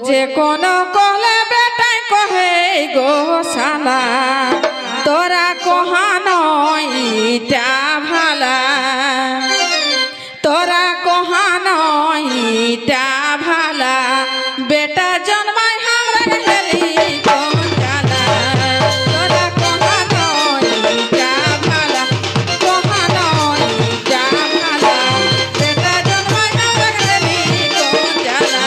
যে কোন কলে বেটাই কহে গো শালা তোরা কহানো ইটা ভালা তোরা কহানো ইটা ভালা বেটা জন্মায় আমরা হেলি কোন জানা তোরা কহানো ইটা ভালা কহানো ইটা ভালা বেটা জন্মায় আমরা হেলি কোন জানা।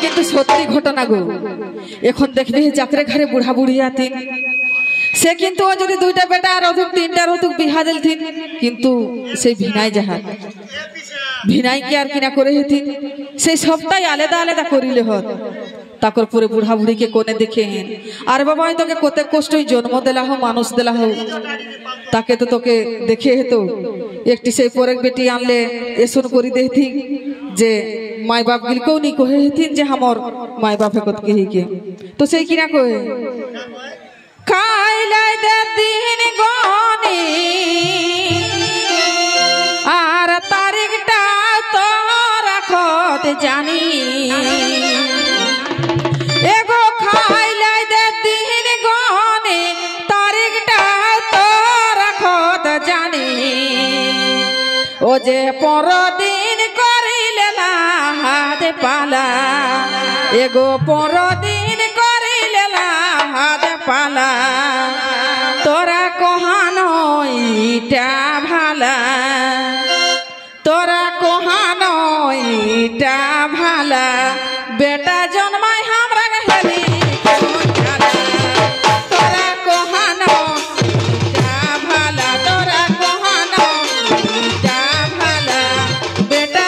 কিন্তু সত্যি ঘটনা গো। এখন দেখবে যাত্রে ঘরে বুড়া বুড়ি আতি সে কিন্তু যদি দুইটা বেটা আর অধুক তিনটা অধুক বিহা দিলথিন কিন্তু সেই ভিনাই যাহা ভিনাই কি আর কিনা করে হেতি সেই সবটাই আলাদা আলাদা করিলে হত তাকর পরে বুড়া বুড়িকে কোনে দেখে আর বাবা তোকে কত কষ্টই জন্ম দেলা হো মানুষ দেলা হো তাকে তো তোকে দেখে হেতো একটি সেই পরেক বেটি আনলে এসন করি দেথি যে माय बाप गिलको नहीं कहे हथिन जे हमर माय बाप कत कही के तो से किना कहे खाइले दे दिन गनी आर तारीखटा तो रखत जानी एगो खाइले दे दिन गनी तारीखटा तो रखत जानी ओ जे पर दिन हाथ पाला एगो पर दिन करी लेला हाथ पाला तोरा कहानो इटा भाला तोरा कहानो इटा भाला बेटा जन्माय हमरा हेली तोरा कहानो इटा भाला तोरा कहानो इटा भाला बेटा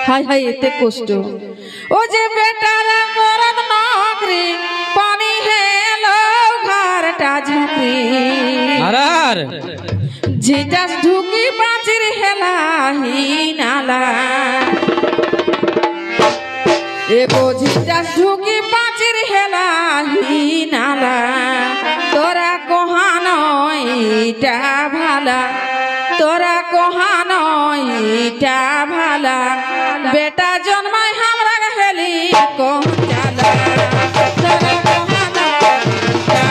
हाय हाय एते कष्ट ओ जे बेटार मरद नौकरी पानी हेलो घरटा झोपड़ी अरार झिटास ढुकी बाचिर हेला ही नाला एगो झिटास ढुकी बाचिर हेला ही नाला तोरा कहानो इटा भाला तोरा कहानो इटा भाला बेटा जन्माय हमरा हेली कोन जाला तोरा कहानो इटा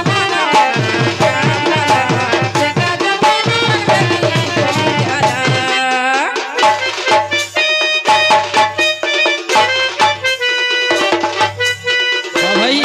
भाला तोरा कहानो इटा भाला बेटा जन्माय हमरा हेली कोन जाला भाई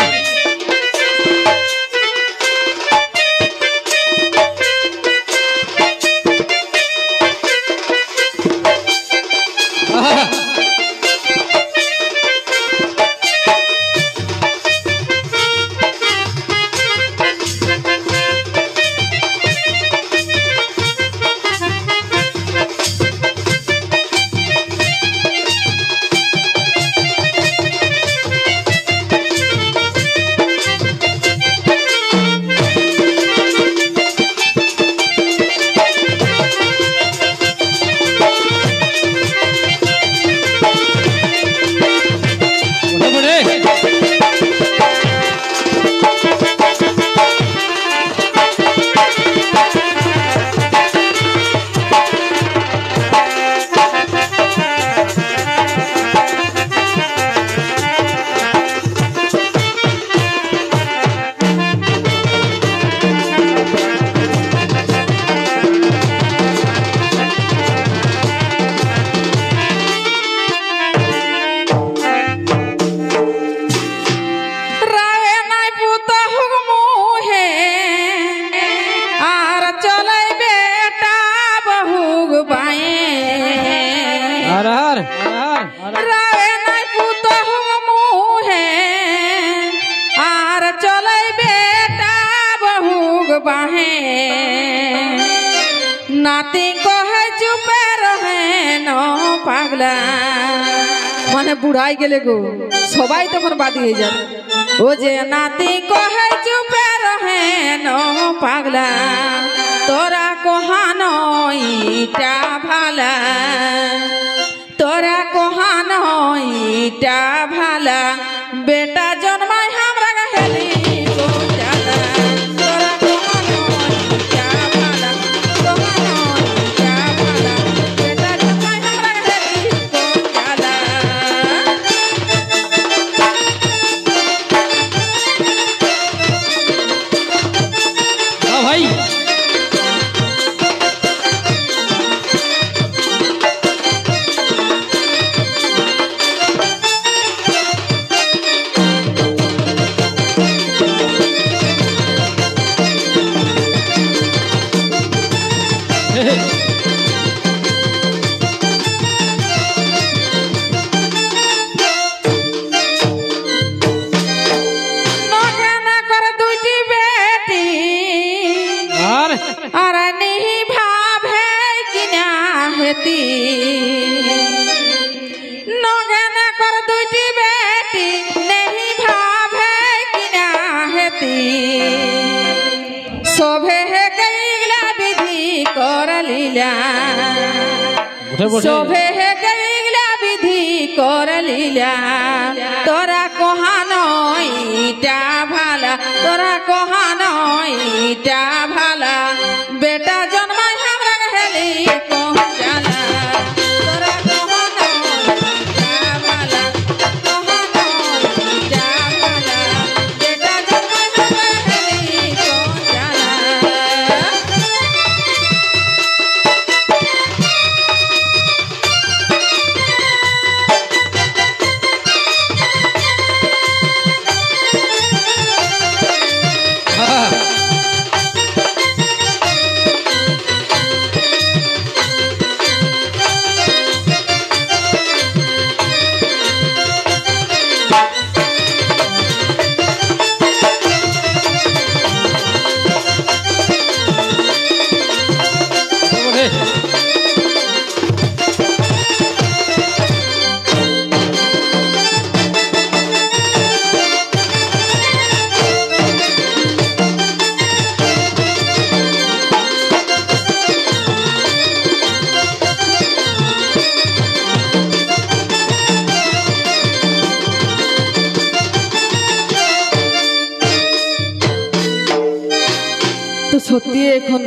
नाती कहे चुपे रहे न पागला माने बुढ़ाई गेले गो सबाई तखन बादी हয়ে যাবে ओ जे नाती कहे चुपे रहे न पागला तोरा कोहानो इटा भाला तोरा कोहानो इटा भाला बेटा जन्माय हमरा गहेली को जाला तोरा कोहानो इटा भाला कोहानो इटा भाला बेटा जन्माय हमरा गहेली को जाला हां भाई नगना कर दुटी बेटी नहीं भावे किना हेती शोभे है गईला विधि कर लीला शोभे है गईला विधि कर लीला तोरा कोहानो इटा भाला तोरा कोहानो इटा भाला बेटा जन्माय हमरा गहेली को जाला तोरा कोहानो इटा भाला कोहानो इटा भाला बेटा जन्माय हमरा गहेली को जाला তো সত্যি এখন